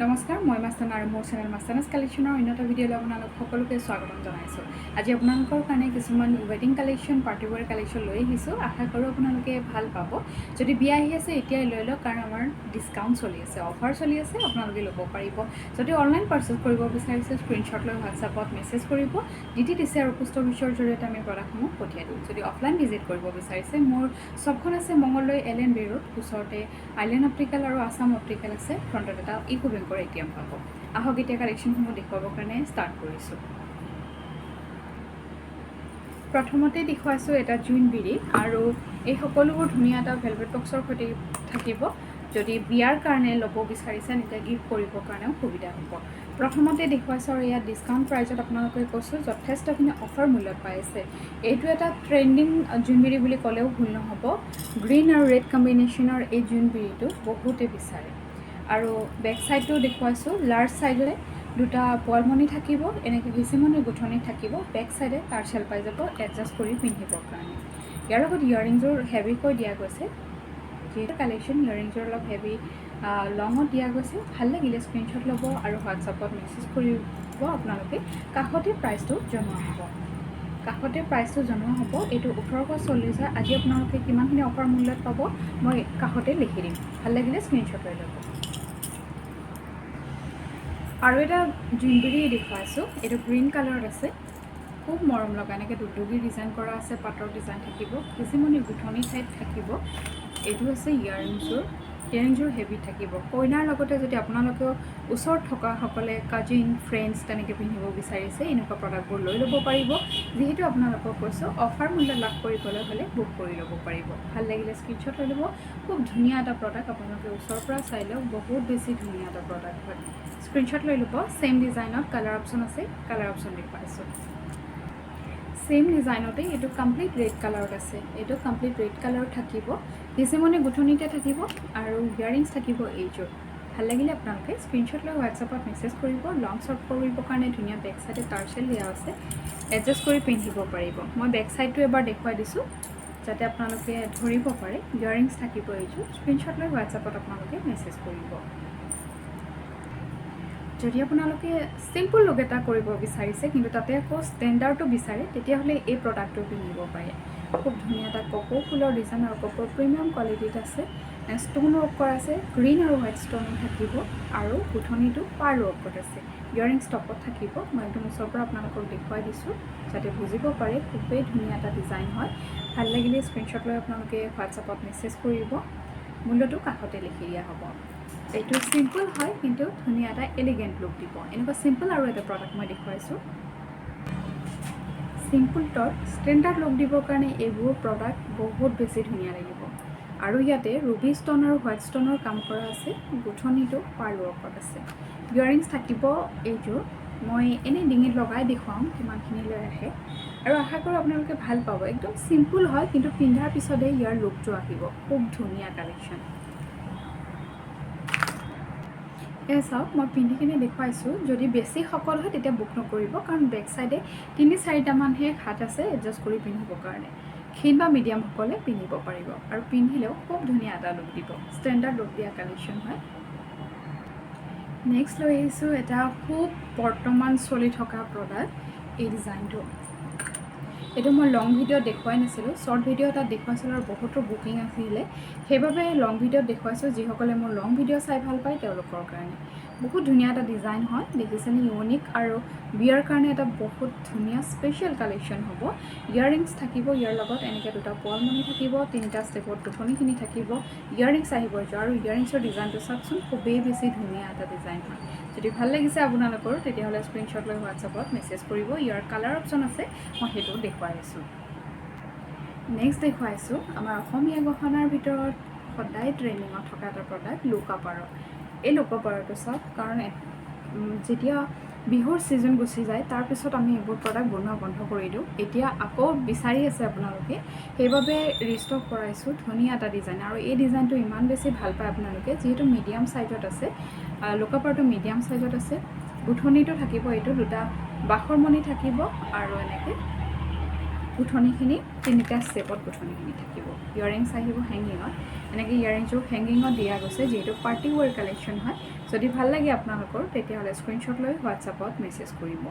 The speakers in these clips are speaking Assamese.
নমস্কাৰ মই মাস্তানা আৰু মোৰ চেনেল মাস্তানাছ কালেকশ্যনৰ অন্যটা ভিডিঅ'লৈ আপোনালোক সকলোকে স্বাগতম জনাইছোঁ। আজি আপোনালোকৰ কাৰণে কিছুমান ৱেডিং কালেকশ্যন পাৰ্টিৱেৰ কালেকশ্যন লৈ আহিছোঁ। আশা কৰোঁ আপোনালোকে ভাল পাব। যদি বিয়া আহি আছে এতিয়াই লৈ লওক, কাৰণ আমাৰ ডিছকাউণ্ট চলি আছে, অফাৰ চলি আছে, আপোনালোকে ল'ব পাৰিব। যদি অনলাইন পাৰ্চেছ কৰিব বিচাৰিছে স্ক্ৰীনশ্বট লৈ হোৱাটছআপত মেছেজ কৰিব, DTDC আৰু পোষ্ট অফিচৰ জৰিয়তে আমি প্ৰডাক্টসমূহ পঠিয়াই দিওঁ। যদি অফলাইন ভিজিট কৰিব বিচাৰিছে, মোৰ শ্বপখন আছে মঙলদৈ LNB ৰোড, ওচৰতে আইলেণ্ড অপ্টিকেল আৰু আছাম অপ্টিকেল আছে, ফ্ৰণ্টত এটা ইকো বেংকৰ ATM পাব। আহক এতিয়া কালেকশ্যনসমূহ দেখুৱাবৰ কাৰণে ষ্টাৰ্ট কৰিছোঁ। প্ৰথমতে দেখুৱাইছোঁ এটা জুইনবিৰি, আৰু এই সকলোবোৰ ধুনীয়া এটা ভেলভেট বক্সৰ সৈতে থাকিব। যদি বিয়াৰ কাৰণে ল'ব বিচাৰিছে তেতিয়া গিফ্ট কৰিবৰ কাৰণেও সুবিধা হ'ব। প্ৰথমতে দেখুৱাইছোঁ আৰু ইয়াত ডিছকাউণ্ট প্ৰাইজত আপোনালোকে কৈছোঁ যথেষ্টখিনি অফাৰ মূল্যত পাই আছে। এইটো এটা ট্ৰেণ্ডিং জুইনবিৰি বুলি ক'লেও ভুল নহ'ব। গ্ৰীণ আৰু ৰেড কম্বিনেশ্যনৰ এই জুইনবিৰিটো বহুতে বিচাৰে। আৰু বেক চাইডটো দেখুৱাইছোঁ লাৰ্জ চাইজৰে দুটা পোৱালমণি থাকিব, এনেকৈ হিচিমণিৰ গুঠনি থাকিব। বেক চাইডে টাৰ্চেল পাই যাব এডজাষ্ট কৰি পিন্ধিবৰ কাৰণে। ইয়াৰ লগত ইয়াৰিংযোৰ হেভিকৈ দিয়া গৈছে, যিহেতু কালেকশ্যন ইয়াৰিংযোৰ অলপ হেভি লঙত দিয়া গৈছে। ভাল লাগিলে স্ক্ৰীনশ্বট ল'ব আৰু হোৱাটছআপত মেছেজ কৰিব আপোনালোকে। কাষতে প্ৰাইচটো জনোৱা হ'ব। এইটো 1840 হয়। আজি আপোনালোকে কিমানখিনি অফাৰ মূল্যত পাব মই কাষতে লিখি দিম। ভাল লাগিলে স্ক্ৰীনশ্বট লৈ ল'ব। আৰু এটা জুইনবিৰি দেখুৱাইছোঁ, এইটো গ্ৰীণ কালাৰত আছে, খুব মৰম লগা। এনেকৈ দুগদুগী ডিজাইন কৰা আছে, পাটৰ ডিজাইন থাকিব, হিচিমণি গুঠনি টাইপ থাকিব। এইটো আছে ইয়াৰিংযোৰ হেভি থাকিব। কইনাৰ লগতে যদি আপোনালোকেও ওচৰত থকাসকলে কাজিন ফ্ৰেণ্ডছ তেনেকৈ পিন্ধিব বিচাৰিছে, এনেকুৱা প্ৰডাক্টবোৰ লৈ ল'ব পাৰিব। যিহেতু আপোনালোকক কৈছোঁ অফাৰ মূল্য লাভ কৰিবলৈ হ'লে বুক কৰি ল'ব পাৰিব। ভাল লাগিলে স্ক্ৰীনশ্বট লৈ ল'ব। খুব ধুনীয়া এটা প্ৰডাক্ট, আপোনালোকে ওচৰৰ পৰা চাই লওক, বহুত বেছি ধুনীয়া এটা প্ৰডাক্ট হয়। স্ক্ৰীনশ্বট লৈ ল'ব। ছেইম ডিজাইনত কালাৰ অপশ্যন আছে, কালাৰ অপশ্যন দেখুৱাইছোঁ। ছেইম ডিজাইনতে এইটো কমপ্লিট ৰেড কালাৰত আছে, এইটো কমপ্লিট ৰেড কালাৰত থাকিব। হিচিমণি গুঠনিতে থাকিব আৰু ইয়াৰিংছ থাকিব এইযোৰ। ভাল লাগিলে আপোনালোকে স্ক্ৰীনশ্বট লৈ হোৱাটছআপত মেছেজ কৰিব। লং শ্বৰ্ট কৰিবৰ কাৰণে ধুনীয়া বেক চাইডে টাৰ্চেল দিয়া আছে, এডজাষ্ট কৰি পিন্ধিব পাৰিব। মই বেক চাইডটো এবাৰ দেখুৱাই দিছোঁ যাতে আপোনালোকে ধৰিব পাৰে। ইয়াৰিংছ থাকিব এইযোৰ। স্ক্ৰীনশ্বট লৈ হোৱাটছআপত আপোনালোকে মেছেজ কৰিব। যদি আপোনালোকে চিম্পুল লুক এটা কৰিব বিচাৰিছে কিন্তু তাতে আকৌ ষ্টেণ্ডাৰ্ডটো বিচাৰে, তেতিয়াহ'লে এই প্ৰডাক্টটো পিন্ধিব পাৰে। খুব ধুনীয়া এটা কপৌ ফুলৰ ডিজাইন আৰু কপৌ প্ৰিমিয়াম কোৱালিটিত আছে। ষ্ট'ন ৱৰ্ক কৰা আছে, গ্ৰীণ আৰু হোৱাইট ষ্ট'ন থাকিব, আৰু গুঠনিটো পাৰ ৱৰ্কত আছে। ইয়াৰিংছ টপত থাকিব। মই একদম ওচৰৰ পৰা আপোনালোকক দেখুৱাই দিছোঁ যাতে বুজিব পাৰে। খুবেই ধুনীয়া এটা ডিজাইন হয়। ভাল লাগিলে স্ক্ৰীনশ্বট লৈ আপোনালোকে হোৱাটছআপত মেছেজ কৰিব। মূল্যটো কাষতে লিখি দিয়া হ'ব। এইটো চিম্পল হয় কিন্তু ধুনীয়া এটা এলিগেণ্ট লুক দিব। এনেকুৱা চিম্পল আৰু এটা প্ৰডাক্ট মই দেখুৱাইছোঁ। চিম্পল টপ ষ্টেণ্ডাৰ্ড লুক দিবৰ কাৰণে এইবোৰ প্ৰডাক্ট বহুত বেছি ধুনীয়া লাগিব। আৰু ইয়াতে ৰুবি ষ্ট'ন আৰু হোৱাইট ষ্ট'নৰ কাম কৰা আছে, গুঠনিটো পাৰ ৱৰ্কত আছে। ইয়াৰিংছ থাকিব এইযোৰ। মই এনেই ডিঙিত লগাই দেখুৱাম কিমানখিনি লৈ আহে, আৰু আশা কৰোঁ আপোনালোকে ভাল পাব। একদম চিম্পল হয় কিন্তু পিন্ধাৰ পিছতে ইয়াৰ লুকটো আহিব। খুব ধুনীয়া কালেকশ্যন। চাওক, মই পিন্ধি কিনে দেখুৱাইছোঁ। যদি বেছি সকল হয় তেতিয়া বুক নকৰিব, কাৰণ বেক চাইডে 3-4টামানহে হাত আছে এডজাষ্ট কৰি পিন্ধিবৰ কাৰণে। ক্ষীণ বা মিডিয়ামসকলে পিন্ধিব পাৰিব, আৰু পিন্ধিলেও খুব ধুনীয়া এটা লুক দিব। ষ্টেণ্ডাৰ্ড লুক দিয়া কালেকশ্যন হয়। নেক্সট লৈ আহিছোঁ এটা খুব বৰ্তমান চলি থকা প্ৰডাক্ট, এই ডিজাইনটো। এইটো মই লং ভিডিঅ'ত দেখুৱাই নাছিলোঁ, শ্বৰ্ট ভিডিঅ' এটাত দেখুৱাইছিলোঁ আৰু বহুতো বুকিং আহিলে, সেইবাবে লং ভিডিঅ'ত দেখুৱাইছোঁ। যিসকলে মোৰ লং ভিডিঅ' চাই ভাল পায় তেওঁলোকৰ কাৰণে বহুত ধুনীয়া এটা ডিজাইন হয়। দেখিছেনে, ইউনিক আৰু বিয়াৰ কাৰণে এটা বহুত ধুনীয়া স্পেচিয়েল কালেকশ্যন হ'ব। ইয়াৰিংছ থাকিব, ইয়াৰ লগত এনেকৈ দুটা পোৱালমণি থাকিব, 3টা ষ্টেপত গুঠনিখিনি থাকিব, ইয়াৰিংছ আহিব। আৰু ইয়াৰিংছৰ ডিজাইনটো চাওকচোন, খুবেই বেছি ধুনীয়া এটা ডিজাইন হয়। যদি ভাল লাগিছে আপোনালোকৰ তেতিয়াহ'লে স্ক্ৰীনশ্বট লৈ হোৱাটছআপত মেছেজ কৰিব। ইয়াৰ কালাৰ অপশ্যন আছে, মই সেইটো দেখুৱাই আছোঁ। নেক্সট দেখুৱাইছোঁ আমাৰ অসমীয়া গহনাৰ ভিতৰত সদায় ট্ৰেণ্ডিঙত থকা এটা প্ৰডাক্ট, লোকাপাৰৰ। এই লোকাপাৰটো চাওক, কাৰণ যেতিয়া বিহুৰ ছিজন গুচি যায় তাৰপিছত আমি এইবোৰ প্ৰডাক্ট বনোৱা বন্ধ কৰি দিওঁ। এতিয়া আকৌ বিচাৰি আছে আপোনালোকে, সেইবাবে ৰিষ্টক কৰাইছোঁ। ধুনীয়া এটা ডিজাইন, আৰু এই ডিজাইনটো ইমান বেছি ভাল পায় আপোনালোকে, যিহেতু মিডিয়াম চাইজত আছে। লোকাপাৰটো মিডিয়াম চাইজত আছে। গুঠনিটো থাকিব, এইটো দুটা বাখৰমণি থাকিব, আৰু এনেকৈ গুঠনিখিনি তিনিটা ষ্টেপত গুঠনিখিনি থাকিব ইয়াৰিংছ আহিব হেংগিঙত এনেকৈ ইয়াৰিংছবোৰ হেংগিঙত দিয়া গৈছে যিহেতু পাৰ্টি ৱেৰ কালেকশ্যন হয় যদি ভাল লাগে আপোনালোকৰ তেতিয়াহ'লে স্ক্ৰীনশ্বট লৈ হোৱাটছআপত মেছেজ কৰিব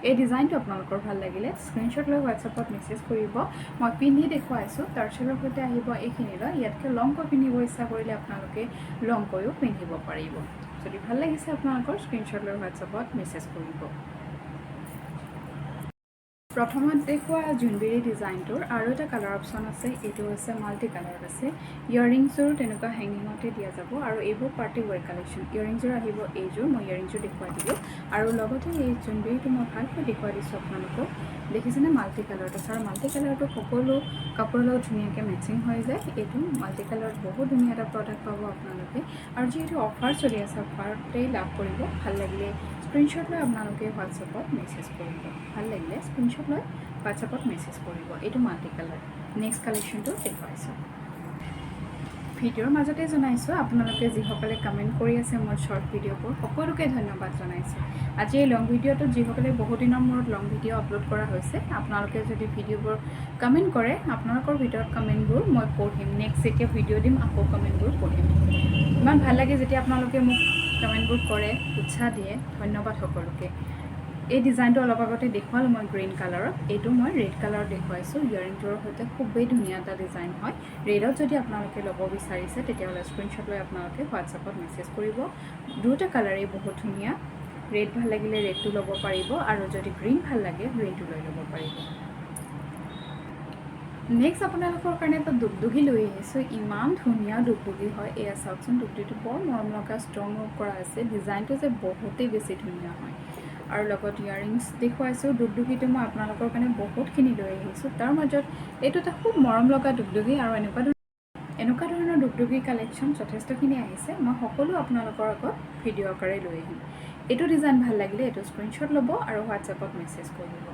এই ডিজাইনটো আপোনালোকৰ ভাল লাগিলে স্ক্ৰীনশ্বট লৈ হোৱাটছআপত মেছেজ কৰিব মই পিন্ধি দেখুৱাইছোঁ টাৰ্চেলৰ সৈতে আহিব এইখিনিলৈ ইয়াতকৈ লংকৈ পিন্ধিব ইচ্ছা কৰিলে আপোনালোকে লংকৈও পিন্ধিব পাৰিব যদি ভাল লাগিছে আপোনালোকৰ স্ক্ৰীনশ্বট লৈ হোৱাটছআপত মেছেজ কৰিব প্ৰথমত দেখুৱা জুনবিৰি ডিজাইনটোৰ আৰু এটা কালাৰ অপশ্যন আছে এইটো হৈছে মাল্টি কালাৰত আছে ইয়াৰিংছযোৰ তেনেকুৱা হেংগিঙতে দিয়া যাব আৰু এইবোৰ পাৰ্টি ৱেৰ কালেকশ্যন ইয়াৰিংছযোৰ আহিব এইযোৰ মই ইয়াৰিংছযোৰ দেখুৱাই দিলোঁ আৰু লগতে এই জুনবিৰিটো মই ভালকৈ দেখুৱাই দিছোঁ আপোনালোকক দেখিছেনে মাল্টি কালাৰত আছে আৰু মাল্টি কালাৰটো সকলো কাপোৰৰ লগত ধুনীয়াকৈ মেচিং হৈ যায় এইটো মাল্টি কালাৰত বহুত ধুনীয়া এটা প্ৰডাক্ট পাব আপোনালোকে আৰু যিহেতু অফাৰ চলি আছে অফাৰতেই লাভ কৰিব ভাল লাগিলে স্ক্ৰীনশ্বট লৈ আপোনালোকে হোৱাটছআপত মেছেজ কৰিব ভাল লাগিলে স্ক্ৰীনশ্বট লৈ হোৱাটছআপত মেছেজ কৰিব এইটো মাল্টি কালাৰ নেক্সট কালেকশ্যনটো দেখুৱাইছোঁ ভিডিঅ'ৰ মাজতে জনাইছোঁ আপোনালোকে যিসকলে কমেণ্ট কৰি আছে মোৰ শ্বৰ্ট ভিডিঅ'বোৰ সকলোকে ধন্যবাদ জনাইছোঁ আজি এই লং ভিডিঅ'টোত যিসকলে বহু দিনৰ মূৰত লং ভিডিঅ' আপলোড কৰা হৈছে আপোনালোকে যদি ভিডিঅ'বোৰ কমেণ্ট কৰে আপোনালোকৰ ভিতৰত কমেণ্টবোৰ মই পঢ়িম নেক্সট যেতিয়া ভিডিঅ' দিম আকৌ কমেণ্টবোৰ পঢ়িম ইমান ভাল লাগে যেতিয়া আপোনালোকে মোক কমেণ্টবোৰ কৰে উৎসাহ দিয়ে ধন্যবাদ সকলোকে এই ডিজাইনটো অলপ আগতে দেখুৱালোঁ মই গ্ৰীণ কালাৰত এইটো মই ৰেড কালাৰত দেখুৱাইছোঁ ইয়াৰিংটোৰ সৈতে খুবেই ধুনীয়া এটা ডিজাইন হয় ৰেডত যদি আপোনালোকে ল'ব বিচাৰিছে তেতিয়াহ'লে স্ক্ৰীনশ্বট লৈ আপোনালোকে হোৱাটছআপত মেছেজ কৰিব দুটা কালাৰেই বহুত ধুনীয়া ৰেড ভাল লাগিলে ৰেডটো ল'ব পাৰিব আৰু যদি গ্ৰীণ ভাল লাগে গ্ৰীণটো লৈ ল'ব পাৰিব নেক্সট আপোনালোকৰ কাৰণে এটা দুগদুগী লৈ আহিছোঁ ইমান ধুনীয়া দুগদুগী হয় এয়া চাওকচোন দুগদুগীটো বৰ মৰম লগা ষ্ট্ৰং ৱৰ্ক কৰা আছে ডিজাইনটো যে বহুতেই বেছি ধুনীয়া হয় আৰু লগত ইয়াৰিংছ দেখুৱাইছোঁ দুগদুগীটো মই আপোনালোকৰ কাৰণে বহুতখিনি লৈ আহিছোঁ তাৰ মাজত এইটো এটা খুব মৰম লগা দুগদুগী আৰু এনেকুৱা ধৰণৰ দুগদুগী কালেকশ্যন যথেষ্টখিনি আহিছে মই সকলো আপোনালোকৰ আগত ভিডিঅ' আকাৰে লৈ আহিম এইটো ডিজাইন ভাল লাগিলে এইটো স্ক্ৰীনশ্বট ল'ব আৰু হোৱাটছআপত মেছেজ কৰিব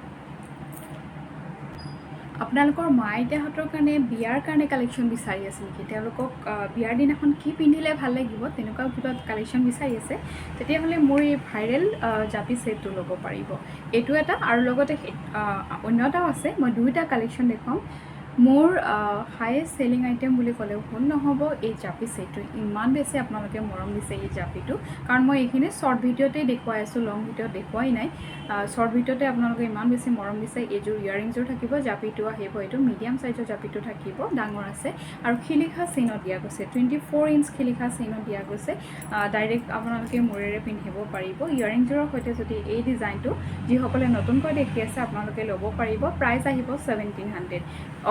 আপোনালোকৰ মা আইতাহঁতৰ কাৰণে বিয়াৰ কাৰণে কালেকশ্যন বিচাৰি আছে নেকি তেওঁলোকক বিয়াৰ দিনাখন কি পিন্ধিলে ভাল লাগিব তেনেকুৱা কিবা কালেকশ্যন বিচাৰি আছে তেতিয়াহ'লে মোৰ এই ভাইৰেল জাপি ছেটটো ল'ব পাৰিব এইটো এটা আৰু লগতে অন্য এটাও আছে মই দুইটা কালেকশ্যন দেখুৱাম মোৰ হাইয়েষ্ট চেলিং আইটেম বুলি ক'লেও ভুল নহ'ব এই জাপি ছেটটো ইমান বেছি আপোনালোকে মৰম দিছে এই জাপিটো কাৰণ মই এইখিনি শ্বৰ্ট ভিডিঅ'তেই দেখুৱাই আছোঁ লং ভিডিঅ'ত দেখুৱাই নাই শ্বৰ্ট ভিডিঅ'তে আপোনালোকে ইমান বেছি মৰম দিছে এইযোৰ ইয়াৰিংযোৰ থাকিব জাপিটো আহিব এইটো মিডিয়াম চাইজৰ জাপিটো থাকিব ডাঙৰ আছে আৰু শিলিখা চেইনত দিয়া গৈছে 24 ইঞ্চ শিলিখা চেইনত দিয়া গৈছে ডাইৰেক্ট আপোনালোকে মূৰেৰে পিন্ধিব পাৰিব ইয়াৰিংযোৰৰ সৈতে যদি এই ডিজাইনটো যিসকলে নতুনকৈ দেখি আছে আপোনালোকে ল'ব পাৰিব প্ৰাইচ আহিব 1700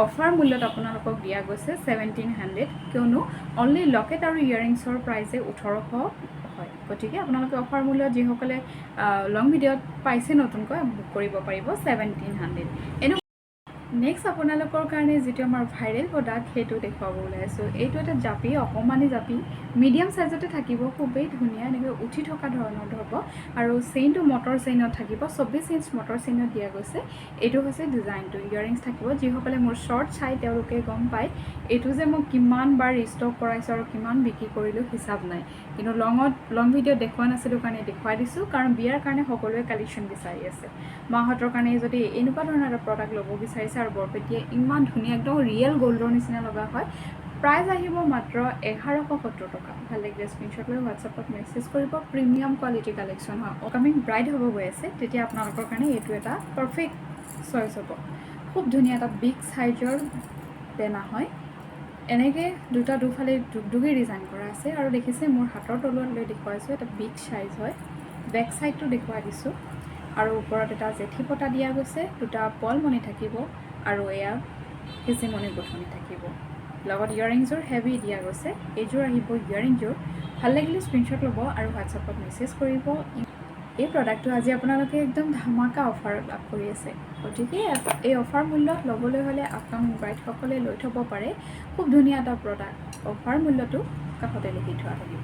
অফাৰ মূল্যত আপোনালোকক দিয়া গৈছে 1700 কিয়নো অনলি লকেট আৰু ইয়াৰিংছৰ প্ৰাইচে 1800 হয় গতিকে আপোনালোকে অফাৰ মূল্যত যিসকলে লং ভিডিঅ'ত পাইছে নতুনকৈ বুক কৰিব পাৰিব 1700 নেক্সট আপোনালোকৰ কাৰণে যিটো আমাৰ ভাইৰেল প্ৰডাক্ট সেইটো দেখুৱাব ওলাইছোঁ এইটো এটা জাপি অকণমানি জাপি মিডিয়াম চাইজতে থাকিব খুবেই ধুনীয়া এনেকৈ উঠি থকা ধৰণৰ হ'ব আৰু চেইনটো মটৰ চেইনত থাকিব 24 ইঞ্চ মটৰ চেইনত দিয়া গৈছে এইটো হৈছে ডিজাইনটো ইয়াৰিংছ থাকিব যিসকলে মোৰ শ্বৰ্ট চাই তেওঁলোকে গম পায় এইটো যে মই কিমান বাৰ ৰিষ্টক কৰাইছোঁ আৰু কিমান বিক্ৰী কৰিলোঁ হিচাপ নাই কিন্তু লং ভিডিঅ'ত দেখুওৱা নাছিলোঁ কাৰণে দেখুৱাই দিছোঁ কাৰণ বিয়াৰ কাৰণে সকলোৱে কালেকশ্যন বিচাৰি আছে মাহঁতৰ কাৰণে যদি এনেকুৱা ধৰণৰ এটা প্ৰডাক্ট ল'ব বিচাৰিছে আৰু বৰপেটিয়ে ইমান ধুনীয়া একদম ৰিয়েল গ'ল্ডৰ নিচিনা লগা হয় প্ৰাইচ আহিব মাত্ৰ 1170 টকা ভাল লাগিলে স্ক্ৰীনশ্বট লৈ হোৱাটছআপত মেছেজ কৰিব প্ৰিমিয়াম কোৱালিটি কালেকশ্যন হয় অপকামিং ব্ৰাইড হ'ব গৈ আছে তেতিয়া আপোনালোকৰ কাৰণে এইটো এটা পাৰফেক্ট চইচ হ'ব খুব ধুনীয়া এটা বিগ চাইজৰ পেনা হয় এনেকৈ দুফালে দুগদুগী ডিজাইন কৰা আছে আৰু দেখিছে মোৰ হাতৰ তলুৱাত লৈ দেখুৱাইছোঁ এটা বিগ চাইজ হয় বেক চাইডটো দেখুৱাই দিছোঁ আৰু ওপৰত এটা জেঠি পতা দিয়া গৈছে দুটা পলমণি থাকিব আৰু এয়া কিচিমণি গুঠনি থাকিব লগত ইয়াৰিংছৰ হেভি দিয়া গৈছে এইযোৰ আহিব ইয়াৰিংযোৰ ভাল লাগিলে স্ক্ৰীনশ্বট ল'ব আৰু হোৱাটছআপত মেছেজ কৰিব এই প্ৰডাক্টটো আজি আপোনালোকে একদম ধামাকা অফাৰ লাভ কৰি আছে গতিকে এই অফাৰ মূল্যত ল'বলৈ হ'লে আপকামিং ব্ৰাইডসকলে লৈ থ'ব পাৰে খুব ধুনীয়া এটা প্ৰডাক্ট অফাৰ মূল্যটো কাষতে লিখি থোৱা থাকিব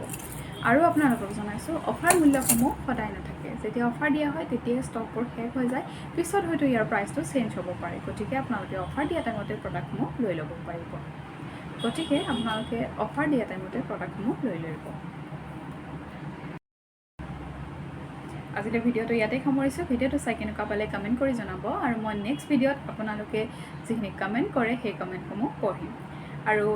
আৰু আপোনালোকক জনাইছোঁ অফাৰ মূল্যসমূহ সদায় নাথাকে যেতিয়া অফাৰ দিয়া হয় তেতিয়াই ষ্টকবোৰ শেষ হৈ যায় পিছত হয়তো ইয়াৰ প্ৰাইচটো চেঞ্জ হ'ব পাৰে গতিকে আপোনালোকে অফাৰ দিয়া টাইমতে প্ৰডাক্টসমূহ লৈ ল'ব পাৰিব গতিকে আপোনালোকে অফাৰ দিয়া টাইমতে প্ৰডাক্টসমূহ লৈ ল'ব আজিলৈ ভিডিঅ'টো ইয়াতে সামৰিছোঁ ভিডিঅ'টো চাই কেনেকুৱা পালে কমেণ্ট কৰি জনাব আৰু মই নেক্সট ভিডিঅ'ত আপোনালোকে যিখিনি কমেণ্ট কৰে সেই কমেণ্টসমূহ পঢ়িম আৰু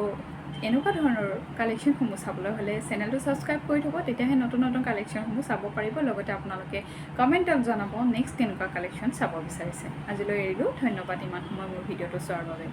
এনেকুৱা ধৰণৰ কালেকশ্যনসমূহ চাবলৈ হ'লে চেনেলটো ছাবস্ক্ৰাইব কৰি থ'ব তেতিয়াহে নতুন নতুন কালেকশ্যনসমূহ চাব পাৰিব লগতে আপোনালোকে কমেণ্টত জনাব নেক্সট কেনেকুৱা কালেকশ্যন চাব বিচাৰিছে আজিলৈ এৰিলোঁ ধন্যবাদ ইমান সময় মোৰ ভিডিঅ'টো চোৱাৰ বাবে